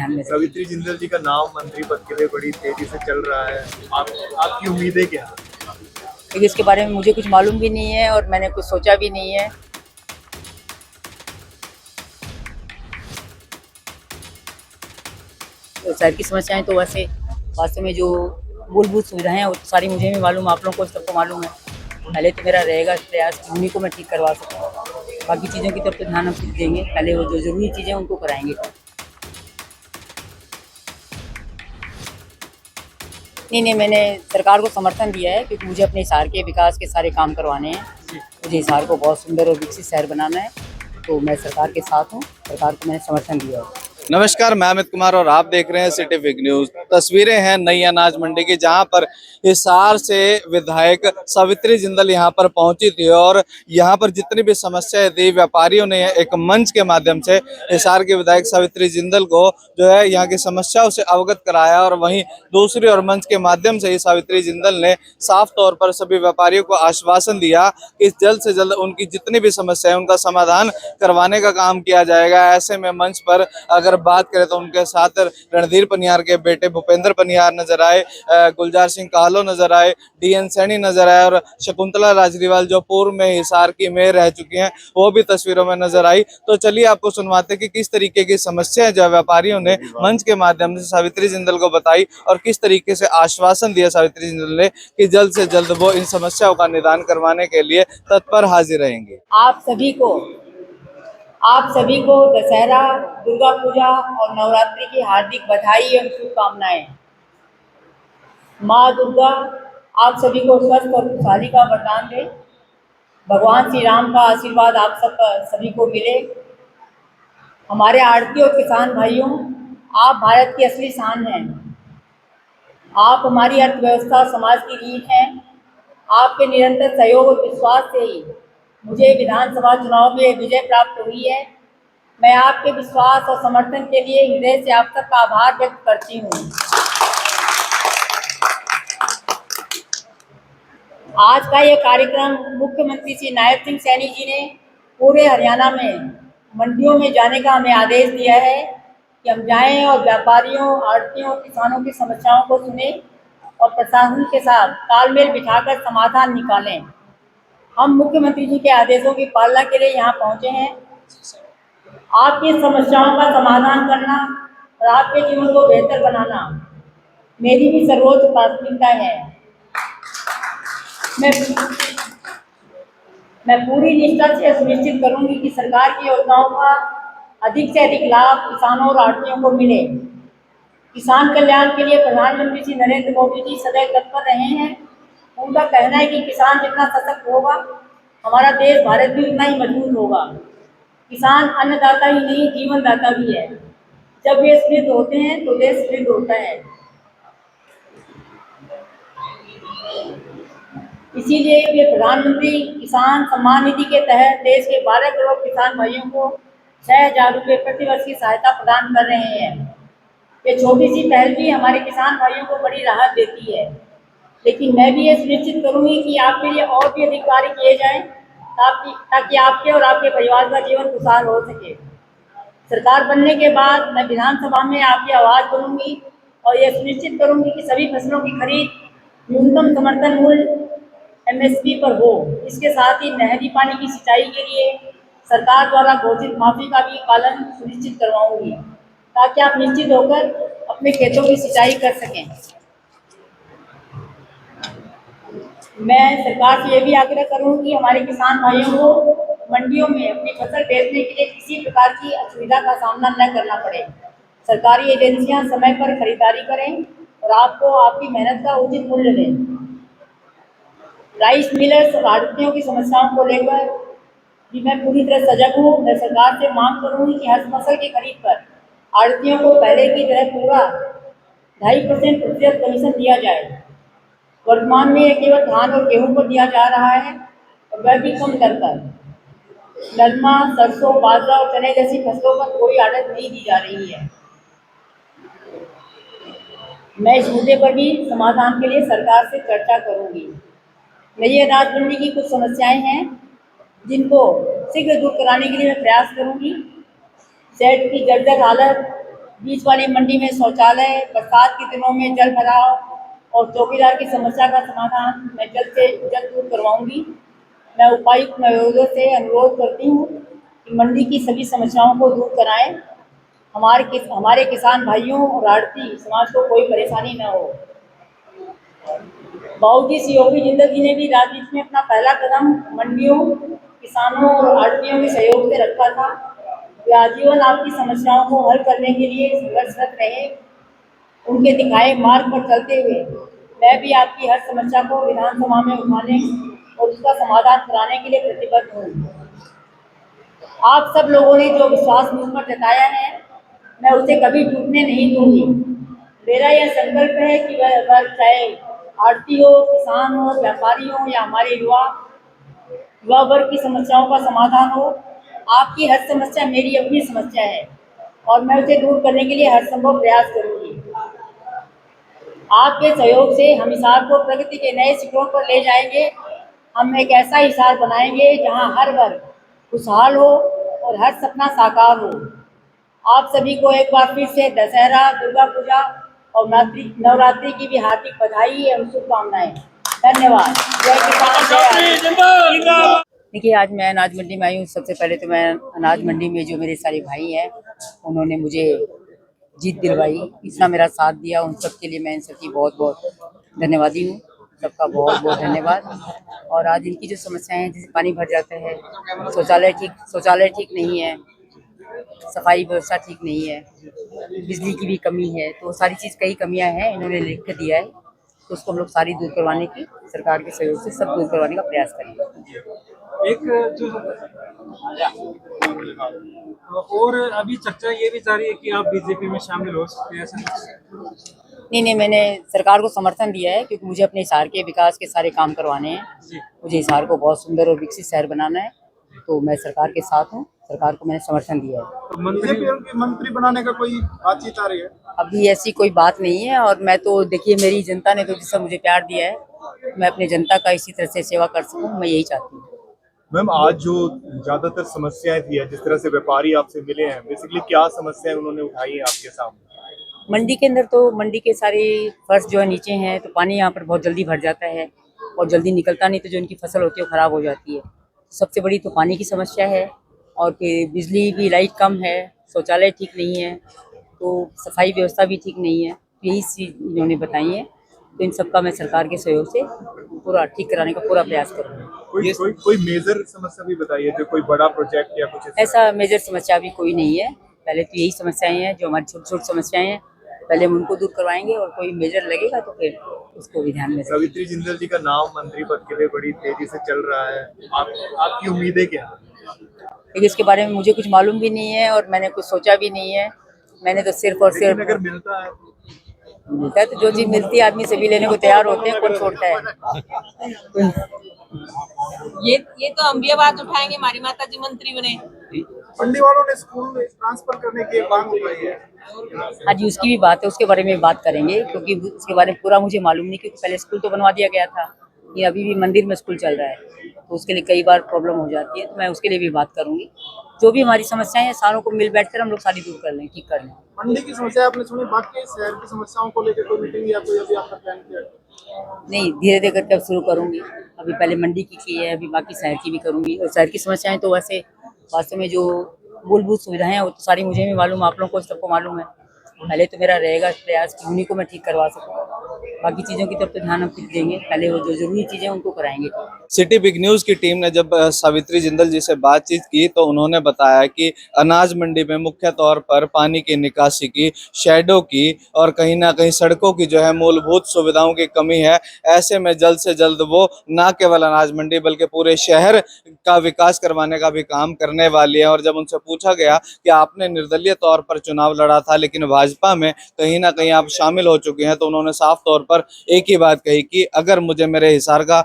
ध्यान में रखें। सवित्री जिंदल जी का नाम मंत्री पद के लिए बड़ी तेजी से चल रहा है, आपकी उम्मीदें क्या है? क्योंकि इसके बारे में मुझे कुछ मालूम भी नहीं है और मैंने कुछ सोचा भी नहीं है। तो शहर की समस्याएं तो वैसे वास्तव में जो मूलभूत सुविधाएं हैं वो तो सारी मुझे भी मालूम, आप लोगों को सबको मालूम है। पहले तो मेरा रहेगा प्रयास कि उन्हीं को मैं ठीक करवा सकूँ। बाकी चीज़ों की तरफ तो ध्यान हम फिर देंगे, पहले वो जो ज़रूरी चीज़ें उनको कराएंगे। नहीं, मैंने सरकार को समर्थन दिया है क्योंकि मुझे अपने हिसार के विकास के सारे काम करवाने हैं। मुझे हिसार को बहुत सुंदर और विकसित शहर बनाना है, तो मैं सरकार के साथ हूँ। सरकार को मैंने समर्थन दिया है। नमस्कार, मैं अमित कुमार और आप देख रहे हैं सिटी बिग न्यूज। तस्वीरें हैं नई अनाज मंडी की, जहां पर हिसार से विधायक सवित्री जिंदल यहां पर पहुंची थी और यहां पर जितनी भी समस्याएं थी व्यापारियों ने एक मंच के माध्यम से हिसार के विधायक सवित्री जिंदल को जो है यहां की समस्याओं से अवगत कराया। और वहीं दूसरी ओर मंच के माध्यम से ही सवित्री जिंदल ने साफ तौर पर सभी व्यापारियों को आश्वासन दिया कि जल्द से जल्द उनकी जितनी भी समस्याएं उनका समाधान करवाने का काम किया जाएगा। ऐसे में मंच पर अगर बात करें तो उनके साथ रणधीर पनियार के बेटे भूपेंद्र पनियार नजर आए, गुलजार सिंह काहलो नजर आए, डीएन सैनी नजर आए और शकुंतला राजरीवाल जो पूर्व में हिसार की मेयर रह चुकी हैं वो भी तस्वीरों में नजर आई। तो चलिए आपको सुनवाते कि किस तरीके की समस्याएं जो व्यापारियों ने मंच के माध्यम से सवित्री जिंदल को बताई और किस तरीके से आश्वासन दिया सवित्री जिंदल ने कि जल्द से जल्द वो इन समस्याओं का निदान करवाने के लिए तत्पर हाजिर रहेंगे। आप सभी को दशहरा, दुर्गा पूजा और नवरात्रि की हार्दिक बधाई एवं शुभकामनाएं। माँ दुर्गा आप सभी को स्वस्थ और खुशहाली का वरदान दे। भगवान श्री राम का आशीर्वाद आप सभी को मिले। हमारे आड़ती और किसान भाइयों, आप भारत की असली शान हैं। आप हमारी अर्थव्यवस्था और समाज की रीढ़ हैं। आपके निरंतर सहयोग और विश्वास से ही मुझे विधानसभा चुनाव में विजय प्राप्त हुई है। मैं आपके विश्वास और समर्थन के लिए हृदय से आप सबका आभार व्यक्त करती हूँ। आज का ये कार्यक्रम मुख्यमंत्री श्री नायब सिंह सैनी जी ने पूरे हरियाणा में मंडियों में जाने का हमें आदेश दिया है कि हम जाएं और व्यापारियों, आड़तियों और किसानों की समस्याओं को सुने और प्रशासन के साथ तालमेल बिठाकर समाधान निकालें। हम मुख्यमंत्री जी के आदेशों की पालना के लिए यहाँ पहुँचे हैं। आपकी समस्याओं का समाधान करना और आपके जीवन को बेहतर बनाना मेरी भी सर्वोच्च प्राथमिकता है। मैं पूरी निष्ठा से सुनिश्चित करूंगी कि सरकार की योजनाओं का अधिक से अधिक लाभ किसानों और आड़तियों को मिले। किसान कल्याण के लिए प्रधानमंत्री श्री नरेंद्र मोदी जी सदैव तत्पर रहे हैं। उनका कहना है कि किसान जितना सशक्त होगा, हमारा देश भारत भी उतना ही मजबूत होगा। किसान अन्नदाता ही नहीं, जीवनदाता भी है। जब वे समृद्ध होते हैं तो देश समृद्ध होता है। इसीलिए वे प्रधानमंत्री किसान सम्मान निधि के तहत देश के 12 करोड़ किसान भाइयों को 6,000 रुपये प्रति वर्ष की सहायता प्रदान कर रहे हैं। ये छोटी सी पहल भी हमारे किसान भाइयों को बड़ी राहत देती है। लेकिन मैं भी ये सुनिश्चित करूंगी कि आपके लिए और भी अधिक कार्य किए जाएं ताकि आपके और आपके परिवार का जीवन खुशहाल हो सके। सरकार बनने के बाद मैं विधानसभा में आपकी आवाज़ बनूंगी और यह सुनिश्चित करूंगी कि सभी फसलों की खरीद न्यूनतम समर्थन मूल्य MSP पर हो। इसके साथ ही नहरी पानी की सिंचाई के लिए सरकार द्वारा घोषित माफी का भी पालन सुनिश्चित करवाऊंगी ताकि आप निश्चित होकर अपने खेतों की सिंचाई कर सकें। मैं सरकार से यह भी आग्रह करूंगी कि हमारे किसान भाइयों को मंडियों में अपनी फसल बेचने के लिए किसी प्रकार की असुविधा का सामना न करना पड़े। सरकारी एजेंसियां समय पर खरीदारी करें और आपको आपकी मेहनत का उचित मूल्य दें। राइस मिलर्स और आड़तियों की समस्याओं को लेकर भी मैं पूरी तरह सजग हूँ। मैं सरकार से मांग करूँगी कि हर फसल की खरीद पर आड़तियों को पहले की तरह पूरा 2.5% प्रतिशत कमीशन दिया जाए। वर्तमान में यह केवल धान और गेहूं पर दिया जा रहा है और वह भी कम दर पर। नरमा, सरसों, बाजरा और चने जैसी फसलों पर कोई आड़त नहीं दी जा रही है। मैं इस मुद्दे पर भी समाधान के लिए सरकार से चर्चा करूँगी। नई अनाज मंडी की कुछ समस्याएं हैं जिनको शीघ्र दूर कराने के लिए मैं प्रयास करूंगी। शेड की जर्जर हालत, बीच वाली मंडी में शौचालय, बरसात के दिनों में जल भराव और चौकीदार की समस्या का समाधान मैं जल्द से जल्द दूर करवाऊंगी। मैं उपायुक्त महोदय से अनुरोध करती हूँ कि मंडी की सभी समस्याओं को दूर कराएं। हमारे किसान भाइयों और आड़ती समाज को कोई परेशानी न हो। बाबूजी श्री योगी जिंदल जी ने भी राजनीति में अपना पहला कदम मंडियों, किसानों और आड़तियों के सहयोग से रखा था। वे आजीवन आपकी समस्याओं को हल करने के लिए संघर्षरत रहे। उनके दिखाए मार्ग पर चलते हुए मैं भी आपकी हर समस्या को विधानसभा में उठाने और उसका समाधान कराने के लिए प्रतिबद्ध हूँ। आप सब लोगों ने जो विश्वास मुझ पर जताया है, मैं उसे कभी टूटने नहीं दूंगी। मेरा यह संकल्प है कि वह चाहे आड़ती हो, किसान हो, व्यापारी हो या हमारे युवा वर्ग की समस्याओं का समाधान हो, आपकी हर समस्या मेरी अपनी समस्या है और मैं उसे दूर करने के लिए हर संभव प्रयास करूंगी। आपके सहयोग से हम हिसार को प्रगति के नए शिखरों पर ले जाएंगे। हम एक ऐसा हिसार बनाएंगे जहां हर वर्ग खुशहाल हो और हर सपना साकार हो। आप सभी को एक बार फिर से दशहरा, दुर्गा पूजा और नवरात्रि की भी हार्दिक बधाई एवं शुभकामनाएं। धन्यवाद। जय किसान, जय आदिवासी। देखिए, आज मैं अनाज मंडी में आई हूँ। सबसे पहले तो मैं अनाज मंडी में जो मेरे सारे भाई हैं, उन्होंने मुझे जीत दिलवाई, इतना मेरा साथ दिया, उन सब के लिए मैं इन सबकी बहुत बहुत धन्यवादी हूँ। सबका बहुत बहुत धन्यवाद। और आज इनकी जो समस्याएं हैं, जैसे पानी भर जाता है, शौचालय ठीक नहीं है, सफाई व्यवस्था ठीक नहीं है, बिजली की भी कमी है, तो सारी चीज़ कई कमियां हैं, इन्होंने लिख कर दिया है। तो उसको हम लोग सारी दूर करवाने की, सरकार के सहयोग से सब दूर करवाने का प्रयास करेंगे। एक जो और अभी चर्चा ये भी जारी है कि आप बीजेपी में शामिल हो सकते हैं, ऐसा? नहीं, मैंने सरकार को समर्थन दिया है क्योंकि मुझे अपने हिसार के विकास के सारे काम करवाने हैं। मुझे हिसार को बहुत सुंदर और विकसित शहर बनाना है, तो मैं सरकार के साथ हूँ। सरकार को मैंने समर्थन दिया है। तो मंत्री बनाने का कोई बातचीत आ रही है? अभी ऐसी कोई बात नहीं है। और मैं तो, देखिए, मेरी जनता ने तो जिससे मुझे प्यार दिया है, मैं अपनी जनता का इसी तरह से सेवा कर सकूँ, मैं यही चाहती हूँ। मैम, आज जो ज्यादातर समस्याएं थी, जिस तरह से व्यापारी आपसे मिले हैं, बेसिकली क्या समस्याएं उन्होंने उठाई हैं आपके सामने? मंडी के अंदर तो मंडी के सारे फर्श जो है नीचे हैं, तो पानी यहाँ पर बहुत जल्दी भर जाता है और जल्दी निकलता नहीं, तो जो उनकी फसल होती है वो खराब हो जाती है। सबसे बड़ी तो पानी की समस्या है और फिर बिजली की लाइट कम है, शौचालय ठीक नहीं है, तो सफाई व्यवस्था भी ठीक नहीं है। यही चीज़ इन्होंने बताई है, तो इन सबका मैं सरकार के सहयोग से पूरा ठीक कराने का पूरा प्रयास करूँगी। कोई मेजर समस्या भी बताइए, जो कोई बड़ा प्रोजेक्ट या कुछ ऐसा मेजर समस्या भी कोई नहीं है। पहले तो यही समस्याएं हैं, जो हमारी छोटी छोटी समस्याएं हैं, पहले हम उनको दूर करवाएंगे और कोई मेजर लगेगा तो फिर उसको भी ध्यान में रखेंगे। सवित्री जिंदल जी का नाम मंत्री पद के लिए बड़ी तेजी से चल रहा है, आपकी उम्मीदें क्या हैं? लेकिन इसके बारे में मुझे कुछ मालूम भी नहीं है और मैंने कुछ सोचा भी नहीं है। मैंने तो सिर्फ और सिर्फ, अगर मिलता है तो जो चीज मिलती है आदमी सभी लेने को तैयार होते हैं, कौन छोड़ता है। ये तो हम भी बात उठाएंगे, हमारी माता जी मंत्री बने। मंडी वालों ने स्कूल में ट्रांसफर करने की मांग उठाई है। आज उसकी भी बात है, उसके बारे में बात करेंगे, क्योंकि उसके बारे में पूरा मुझे मालूम नहीं, क्योंकि पहले स्कूल तो बनवा दिया गया था, ये अभी भी मंदिर में स्कूल चल रहा है, तो उसके लिए कई बार प्रॉब्लम हो जाती है, तो मैं उसके लिए भी बात करूंगी। जो भी हमारी समस्याएं हैं, सारों को मिल बैठकर हम लोग सारी दूर कर लें, ठीक कर लें। मंडी की समस्या आपने सुनी, बाकी शहर की समस्याओं को लेकर कोई मीटिंग या कोई अभी आपका प्लान किया? नहीं, धीरे धीरे करके अब शुरू करूंगी। अभी पहले मंडी की है, अभी बाकी शहर की भी करूंगी। और शहर की समस्याएं तो वैसे वास्तव में जो मूलभूत सुविधाएं हैं वो तो सारी मुझे भी मालूम, आप लोगों को सबको मालूम है। पहले तो मेरा रहेगा प्रयास कि उन्हीं को मैं ठीक करवा सकूं, बाकी चीज़ों की तरफ तो ध्यान हम फिर देंगे, पहले वो जो जरूरी चीज़ें उनको कराएंगे। सिटी बिग न्यूज की टीम ने जब सावित्री जिंदल जी से बातचीत की तो उन्होंने बताया कि अनाज मंडी में मुख्य तौर पर पानी की निकासी की, शेडों की और कहीं ना कहीं सड़कों की जो है मूलभूत सुविधाओं की कमी है। ऐसे में जल्द से जल्द वो न केवल अनाज मंडी बल्कि पूरे शहर का विकास करवाने का भी काम करने वाली है। और जब उनसे पूछा गया कि आपने निर्दलीय तौर पर चुनाव लड़ा था लेकिन भाजपा में कहीं ना कहीं आप शामिल हो चुके हैं, तो उन्होंने साफ तौर पर एक ही बात कही कि अगर मुझे मेरे हिसार का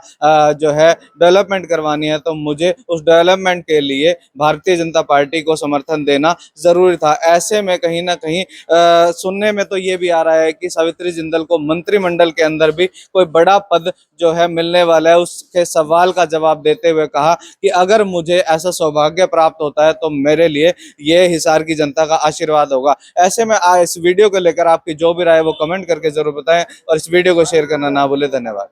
जो है डेवलपमेंट करवानी है तो मुझे उस डेवलपमेंट के लिए भारतीय जनता पार्टी को समर्थन देना जरूरी था। ऐसे में कहीं ना कहीं सुनने में तो ये भी आ रहा है कि सावित्री जिंदल को मंत्रिमंडल के अंदर भी कोई बड़ा पद जो है मिलने वाला है। उसके सवाल का जवाब देते हुए कहा कि अगर मुझे ऐसा सौभाग्य प्राप्त होता है तो मेरे लिए ये हिसार की जनता का आशीर्वाद होगा। ऐसे में इस वीडियो को लेकर आपकी जो भी राय है वो कमेंट करके जरूर बताएं और इस वीडियो को शेयर करना ना भूलें। धन्यवाद।